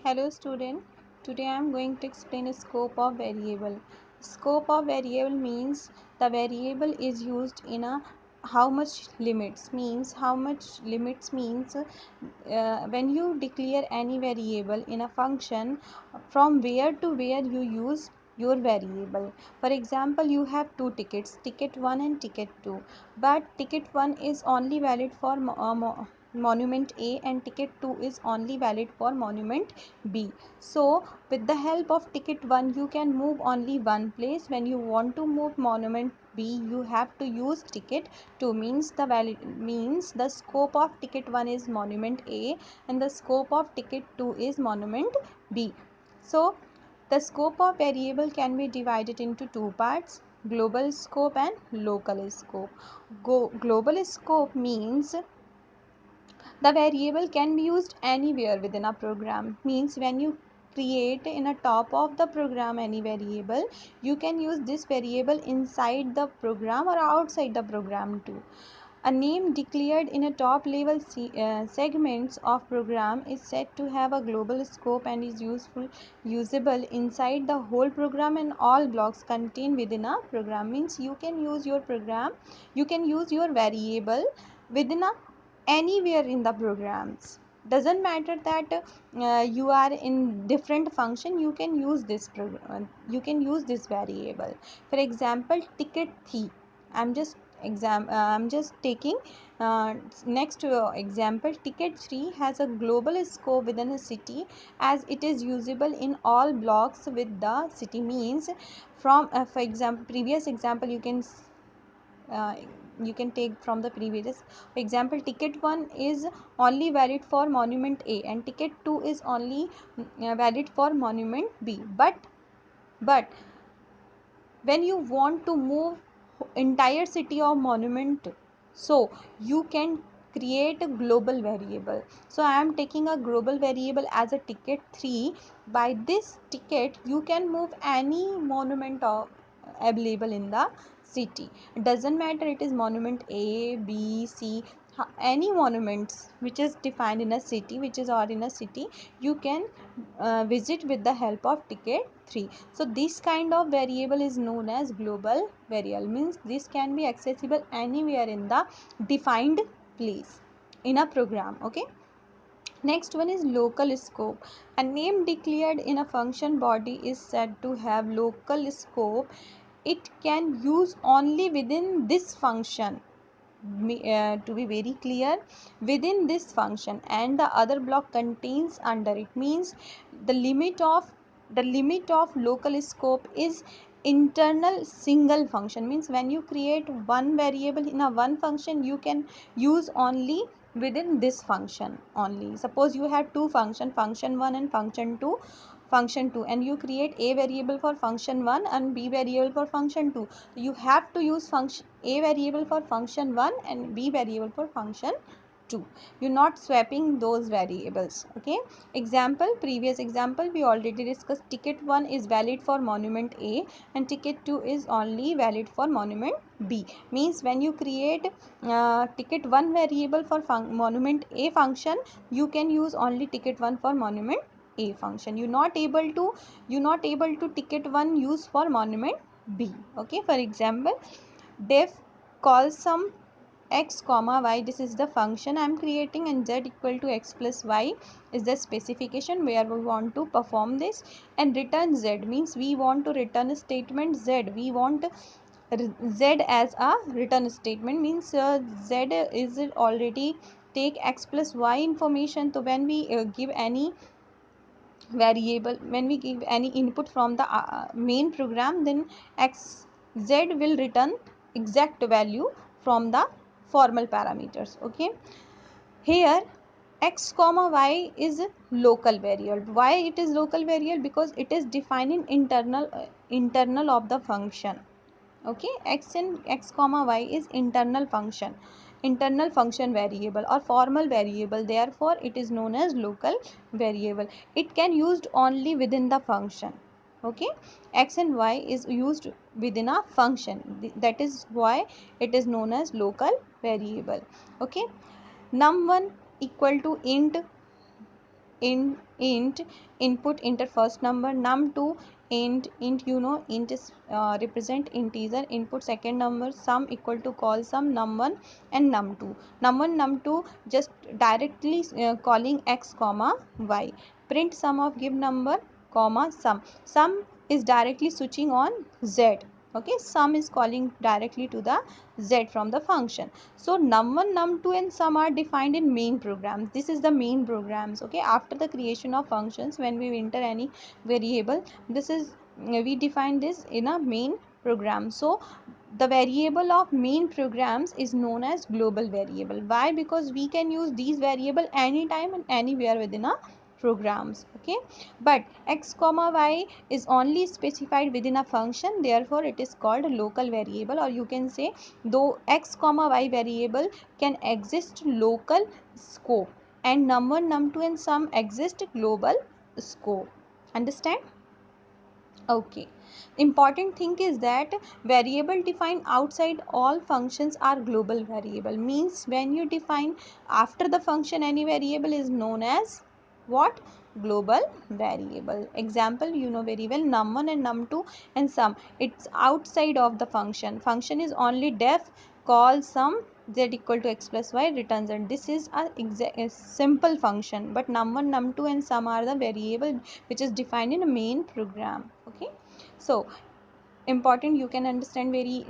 Hello student, today I am going to explain a scope of variable. Scope of variable means the variable is used in a how much limits means when you declare any variable in a function from where to where you use your variable. For example, you have two tickets, ticket 1 and ticket 2, but ticket 1 is only valid for monument A and ticket 2 is only valid for monument B. So with the help of ticket 1 you can move only one place. When you want to move monument B you have to use ticket 2. Means the scope of ticket 1 is monument A and the scope of ticket 2 is monument B. So the scope of variable can be divided into two parts, global scope and local scope. Global scope means the variable can be used anywhere within a program. Means when you create in a top of the program any variable, you can use this variable inside the program or outside the program too. A name declared in a top level segments of program is said to have a global scope and is usable inside the whole program and all blocks contained within a program. Means you can use your program, you can use your variable within a anywhere in the programs. Doesn't matter that you are in different function, you can use this program, you can use this variable. For example, ticket 3, I'm just taking uh, next example. Ticket 3 has a global scope within a city as it is usable in all blocks with the city. Means from for example previous example uh, you can take from the previous example. Ticket 1 is only valid for monument A and ticket 2 is only valid for monument B. But when you want to move entire city of monument, so you can create a global variable. So I am taking a global variable as a ticket 3. By this ticket you can move any monument of available in the city. It doesn't matter it is monument A, B, C, any monuments which is defined in a city, which is or in a city, you can visit with the help of ticket 3. So this kind of variable is known as global variable. Means this can be accessible anywhere in the defined place in a program. Okay, next one is local scope. A name declared in a function body is said to have local scope. It can use only within this function. To be very clear, within this function and the other block contains under it. Means the limit of local scope is internal single function. Means when you create one variable in a one function, you can use only within this function only. Suppose you have two function 1 and function 2, and you create a variable for function 1 and b variable for function 2. You have to use function a variable for function 1 and b variable for function 2. You're not swapping those variables. Okay, example, previous example we already discussed. Ticket 1 is valid for monument A and ticket 2 is only valid for monument B. Means when you create ticket 1 variable for monument A function, you can use only ticket 1 for monument A function. You're not able to ticket 1 use for monument B. Okay, for example, def calls some x comma y, this is the function I am creating, and z equal to x plus y is the specification where we want to perform this, and return z means we want to return a statement z. We want z as a return statement. Means z is already take x plus y information. So when we give any variable, when we give any input from the main program, then x z will return exact value from the formal parameters. Okay, here x comma y is local variable. Why it is local variable? Because it is defining internal of the function. Okay, x comma y is internal function variable or formal variable, therefore it is known as local variable. It can used only within the function. Okay, x and y is used within a function, that is why it is known as local variable. Okay, num1 equal to int int input enter first number, num2 int int is represent integer, input second number, sum equal to call sum num1 and num2 num2 just directly calling x comma y, print sum of give number comma sum is directly switching on z. Okay, sum is calling directly to the z from the function. So num1 num2 and sum are defined in main programs. This is the main programs. Okay, after the creation of functions, when we enter any variable, this is we define this in a main program. So the variable of main programs is known as global variable. Why? Because we can use these variable anytime and anywhere within a programs. Okay, but x comma y is only specified within a function, therefore it is called a local variable. Or you can say, though x comma y variable can exist local scope, and num1 num2 and sum exist global scope. Understand? Okay, important thing is that variable defined outside all functions are global variable. Means when you define after the function any variable is known as what? Global variable. Example, you know very well, num1 and num2 and sum, it's outside of the function is only def call sum z equal to x plus y returns, and this is a simple function. But num1 num2 and sum are the variable which is defined in a main program. Okay, so important, you can understand very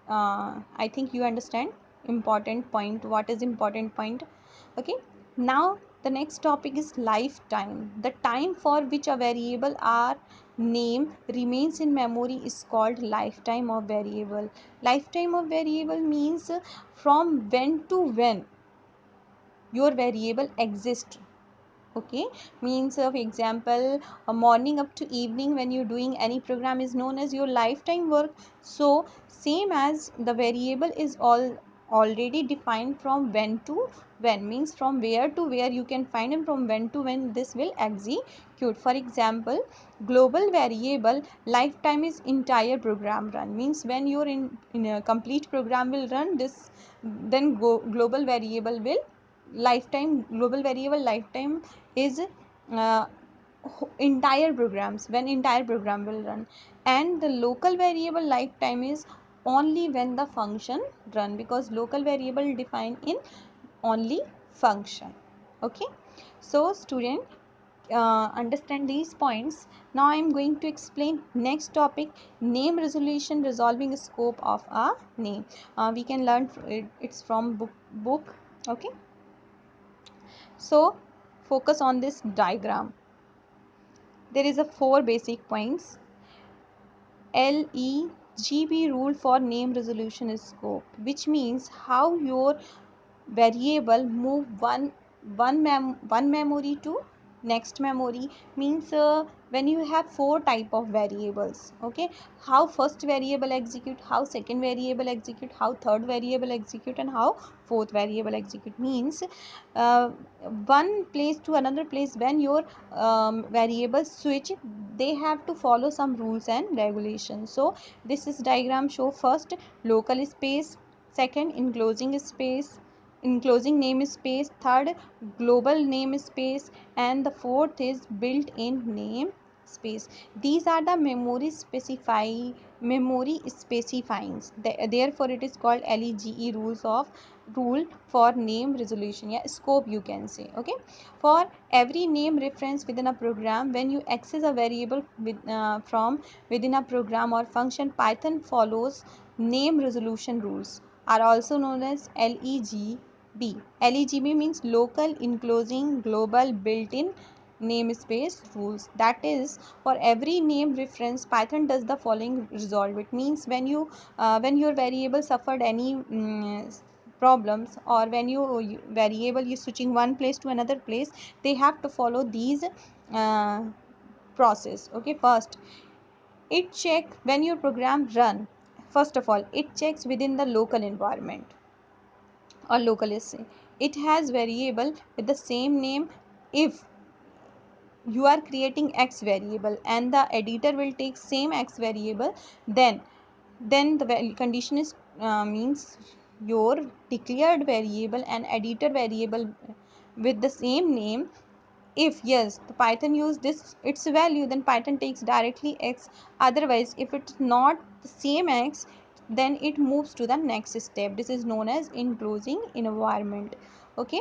I think you understand important point. What is important point? Okay, now the next topic is lifetime. The time for which a variable or name remains in memory is called lifetime of variable. Lifetime of variable means from when to when your variable exists. Okay, means of example, a morning up to evening when you're doing any program is known as your lifetime work. So same as the variable is already defined from when to when, means from where to where you can find, and from when to when this will execute. For example, global variable lifetime is entire program run, means when your in a complete program will run this, then global variable will lifetime, global variable lifetime is uh, entire programs, when entire program will run. And the local variable lifetime is only when the function run, because local variable defined in only function. Okay, so student, understand these points. Now I am going to explain next topic, name resolution, resolving scope of a name. We can learn it's from book. Okay, so focus on this diagram. There is a 4 basic points. LEGB rule for name resolution scope, which means how your variable move one memory to next memory. Means when you have 4 type of variables. Okay, how first variable execute, how second variable execute, how third variable execute, and how fourth variable execute. Means uh, one place to another place, when your variables switch, they have to follow some rules and regulations. So this is diagram show first local space, second enclosing space, enclosing namespace, third global namespace, and the fourth is built-in namespace. These are the memory specifyings. Therefore it is called LEGE rules of rule for name resolution, yeah, scope you can say. Okay, for every name reference within a program, when you access a variable from within a program or function, Python follows name resolution rules, are also known as LEGB. LEGB means local enclosing global built-in namespace rules. That is, for every name reference, Python does the following: resolve it. Means when your variable suffered any problems, or when you variable is switching one place to another place, they have to follow these uh, process. Okay, first it check when your program run. First of all, it checks within the local environment or local SA. It has variable with the same name. If you are creating x variable and the editor will take same x variable, then the condition is means your declared variable and editor variable with the same name If yes, the Python use this its value, then Python takes directly x. Otherwise, if it's not the same x, then it moves to the next step. This is known as enclosing environment. Okay.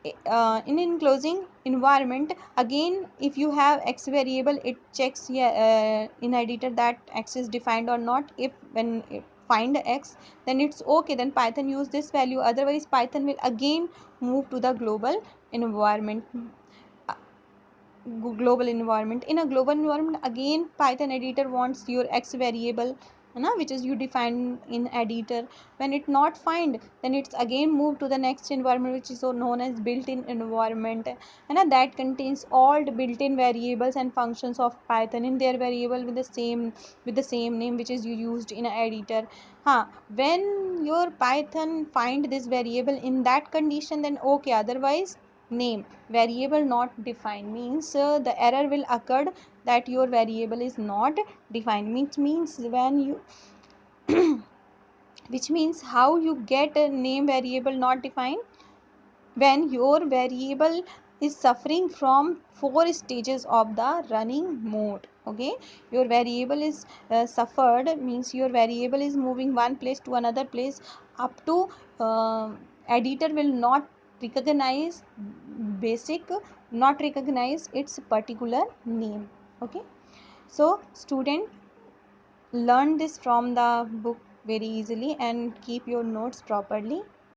In enclosing environment, again, if you have x variable, it checks, yeah, in editor that x is defined or not. If when it find x, then it's okay, then Python use this value. Otherwise, Python will again move to the global environment. Global environment, in a global environment, again Python editor wants your x variable, which is you define in editor. When it not find, then it's again move to the next environment, which is so known as built-in environment, that contains all the built-in variables and functions of Python in their variable with the same name which is you used in an editor. When your Python find this variable in that condition, then okay. Otherwise, name variable not defined means the error will occur that your variable is not defined, means when you which means how you get a name variable not defined, when your variable is suffering from 4 stages of the running mode. Okay, your variable is suffered means your variable is moving one place to another place up to uh, editor will not recognize basic, not recognize its particular name. Okay, so student, learn this from the book very easily and keep your notes properly.